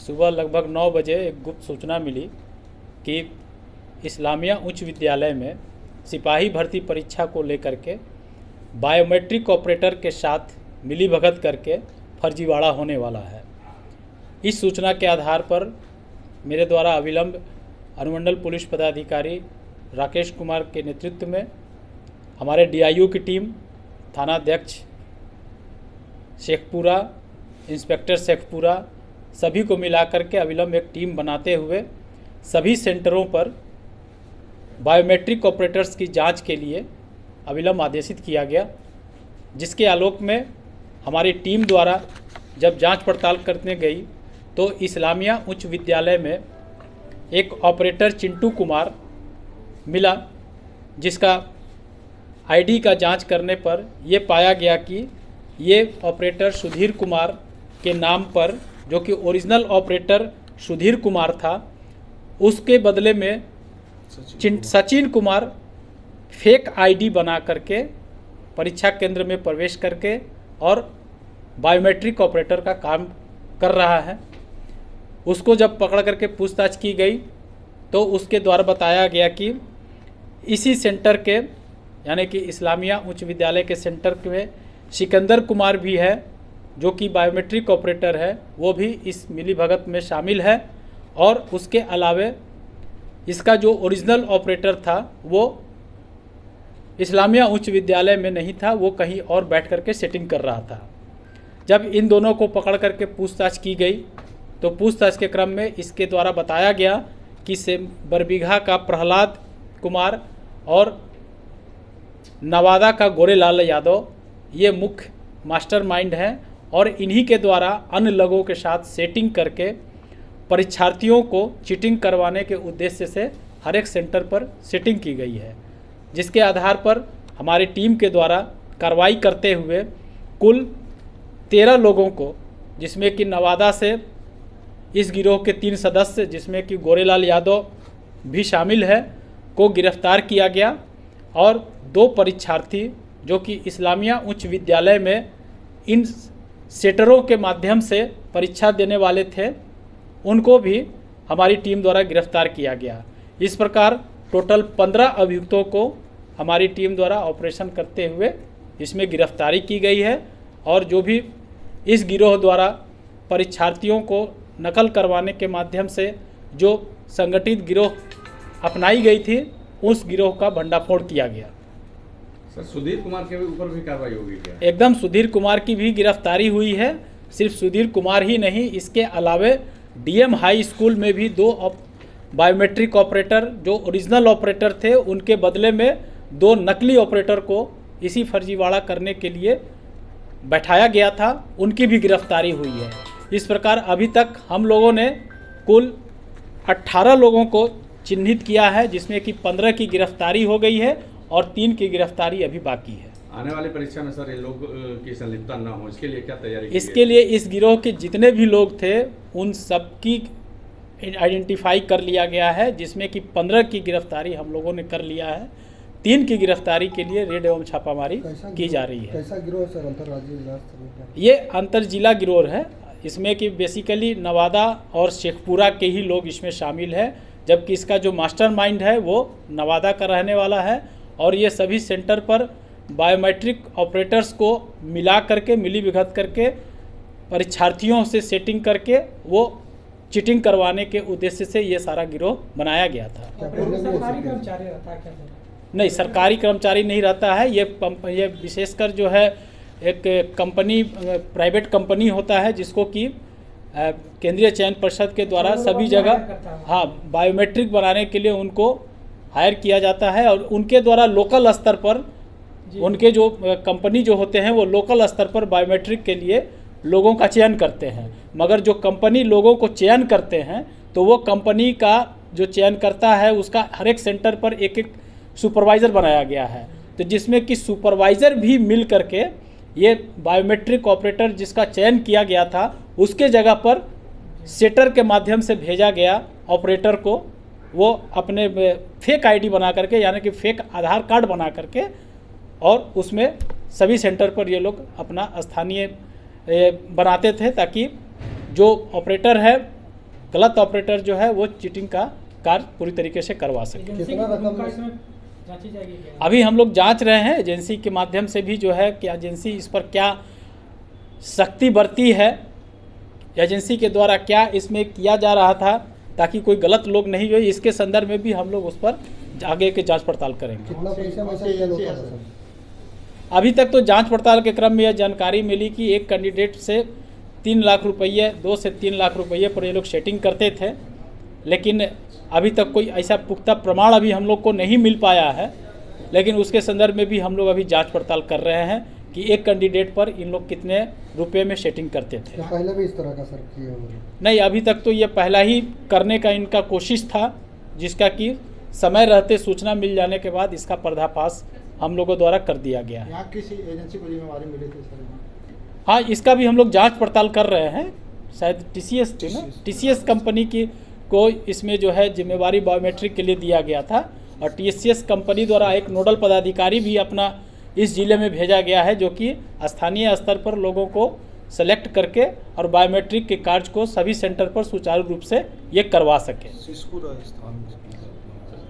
सुबह लगभग 9 बजे एक गुप्त सूचना मिली कि इस्लामिया उच्च विद्यालय में सिपाही भर्ती परीक्षा को लेकर के बायोमेट्रिक ऑपरेटर के साथ मिलीभगत करके फर्जीवाड़ा होने वाला है। इस सूचना के आधार पर मेरे द्वारा अविलंब अनुमंडल पुलिस पदाधिकारी राकेश कुमार के नेतृत्व में हमारे डीआईओ की टीम, थानाध्यक्ष शेखपुरा, इंस्पेक्टर शेखपुरा, सभी को मिलाकर के अविलंब एक टीम बनाते हुए सभी सेंटरों पर बायोमेट्रिक ऑपरेटर्स की जांच के लिए अविलंब आदेशित किया गया, जिसके आलोक में हमारी टीम द्वारा जब जांच पड़ताल करने गई तो इस्लामिया उच्च विद्यालय में एक ऑपरेटर चिंटू कुमार मिला, जिसका आईडी का जांच करने पर यह पाया गया कि ये ऑपरेटर सुधीर कुमार के नाम पर, जो कि ओरिजिनल ऑपरेटर सुधीर कुमार था, उसके बदले में सचिन कुमार फेक आईडी बना करके परीक्षा केंद्र में प्रवेश करके और बायोमेट्रिक ऑपरेटर का काम कर रहा है। उसको जब पकड़ करके पूछताछ की गई तो उसके द्वारा बताया गया कि इसी सेंटर के यानी कि इस्लामिया उच्च विद्यालय के सेंटर में सिकंदर कुमार भी है, जो कि बायोमेट्रिक ऑपरेटर है, वो भी इस मिलीभगत में शामिल है। और उसके अलावे इसका जो ओरिजिनल ऑपरेटर था वो इस्लामिया उच्च विद्यालय में नहीं था, वो कहीं और बैठ करके सेटिंग कर रहा था। जब इन दोनों को पकड़ करके पूछताछ की गई तो पूछताछ के क्रम में इसके द्वारा बताया गया कि बरबीघा का प्रहलाद कुमार और नवादा का गोरेलाल यादव ये मुख्य मास्टरमाइंड हैं और इन्हीं के द्वारा अन्य लोगों के साथ सेटिंग करके परीक्षार्थियों को चीटिंग करवाने के उद्देश्य से हर एक सेंटर पर सेटिंग की गई है, जिसके आधार पर हमारी टीम के द्वारा कार्रवाई करते हुए कुल 13 लोगों को, जिसमें कि नवादा से इस गिरोह के 3 सदस्य, जिसमें कि गोरेलाल यादव भी शामिल है, को गिरफ्तार किया गया। और 2 परीक्षार्थी जो कि इस्लामिया उच्च विद्यालय में इन सेटरों के माध्यम से परीक्षा देने वाले थे, उनको भी हमारी टीम द्वारा गिरफ्तार किया गया। इस प्रकार टोटल 15 अभियुक्तों को हमारी टीम द्वारा ऑपरेशन करते हुए इसमें गिरफ्तारी की गई है। और जो भी इस गिरोह द्वारा परीक्षार्थियों को नकल करवाने के माध्यम से जो संगठित गिरोह अपनाई गई थी, उस गिरोह का भंडाफोड़ किया गया। सर, सुधीर कुमार के ऊपर भी कार्रवाई होगी क्या? एकदम सुधीर कुमार की भी गिरफ्तारी हुई है। सिर्फ सुधीर कुमार ही नहीं, इसके अलावे डीएम हाई स्कूल में भी 2 बायोमेट्रिक ऑपरेटर जो ओरिजिनल ऑपरेटर थे, उनके बदले में 2 नकली ऑपरेटर को इसी फर्जीवाड़ा करने के लिए बैठाया गया था, उनकी भी गिरफ्तारी हुई है। इस प्रकार अभी तक हम लोगों ने कुल 18 लोगों को चिन्हित किया है, जिसमें कि 15 की गिरफ्तारी हो गई है और 3 की गिरफ्तारी अभी बाकी है। आने वाली परीक्षा में सर इन लोग की संलिप्तता न हो, इसके लिए क्या तैयारी की इसके लिए इस गिरोह के जितने भी लोग थे उन सब की आइडेंटिफाई कर लिया गया है, जिसमें कि 15 की गिरफ्तारी हम लोगों ने कर लिया है। 3 की गिरफ्तारी के लिए रेड एवं छापामारी की जा रही है। कैसा गिरोह सर? अंतर्राज्यीय ये अंतर जिला गिरोह है, इसमें कि बेसिकली नवादा और शेखपुरा के ही लोग इसमें शामिल है, जबकि इसका जो मास्टरमाइंड है वो नवादा का रहने वाला है। और ये सभी सेंटर पर बायोमेट्रिक ऑपरेटर्स को मिला करके मिलीभगत करके परीक्षार्थियों से सेटिंग करके वो चीटिंग करवाने के उद्देश्य से ये सारा गिरोह बनाया गया था। सरकारी कर्मचारी रहता है क्या सर? नहीं, सरकारी कर्मचारी नहीं रहता है। ये विशेषकर जो है एक कंपनी, प्राइवेट कंपनी होता है, जिसको कि केंद्रीय चयन परिषद के द्वारा सभी जगह बायोमेट्रिक बनाने के लिए उनको हायर किया जाता है। और उनके द्वारा लोकल स्तर पर उनके जो कंपनी जो होते हैं वो लोकल स्तर पर बायोमेट्रिक के लिए लोगों का चयन करते हैं। मगर जो कंपनी लोगों को चयन करते हैं तो वो कंपनी का जो चयन करता है उसका हर एक सेंटर पर एक सुपरवाइज़र बनाया गया है, तो जिसमें कि सुपरवाइज़र भी मिल करके ये बायोमेट्रिक ऑपरेटर जिसका चयन किया गया था उसके जगह पर सेटर के माध्यम से भेजा गया ऑपरेटर को वो अपने फेक आईडी बना करके, यानी कि फेक आधार कार्ड बना करके, और उसमें सभी सेंटर पर ये लोग अपना स्थानीय बनाते थे ताकि जो ऑपरेटर है गलत ऑपरेटर जो है वो चीटिंग का कार्य पूरी तरीके से करवा सके। कितना रकम जांची जाएगी क्या? अभी हम लोग जांच रहे हैं एजेंसी के माध्यम से भी जो है कि एजेंसी इस पर क्या सख्ती बरती है, एजेंसी के द्वारा क्या इसमें किया जा रहा था ताकि कोई गलत लोग नहीं हो, इसके संदर्भ में भी हम लोग उस पर आगे के जांच पड़ताल करेंगे। कितना पैसा वसूल होता है सर? अभी तक तो जांच पड़ताल के क्रम में यह जानकारी मिली कि एक कैंडिडेट से 3 लाख रुपये 2 से 3 लाख रुपये पर ये लोग सेटिंग करते थे, लेकिन अभी तक कोई ऐसा पुख्ता प्रमाण अभी हम लोग को नहीं मिल पाया है, लेकिन उसके संदर्भ में भी हम लोग अभी जांच पड़ताल कर रहे हैं कि एक कैंडिडेट पर इन लोग कितने रुपए में सेटिंग करते थे। तो पहले भी इस तरह का सर किए हुए? नहीं, अभी तक तो ये पहला ही करने का इनका कोशिश था, जिसका कि समय रहते सूचना मिल जाने के बाद इसका पर्दाफाश हम लोगों द्वारा कर दिया गया है। यहाँ किसी एजेंसी को जिम्मेवारी मिली थी सर? हाँ, इसका भी हम लोग जांच पड़ताल कर रहे हैं। शायद TCS थी ना, TCS कंपनी की को इसमें जो है जिम्मेवारी बायोमेट्रिक के लिए दिया गया था, और TCS कंपनी द्वारा एक नोडल पदाधिकारी भी अपना इस जिले में भेजा गया है, जो कि स्थानीय स्तर पर लोगों को सेलेक्ट करके और बायोमेट्रिक के कार्य को सभी सेंटर पर सुचारू रूप से ये करवा सके। सिस्कू राजस्थान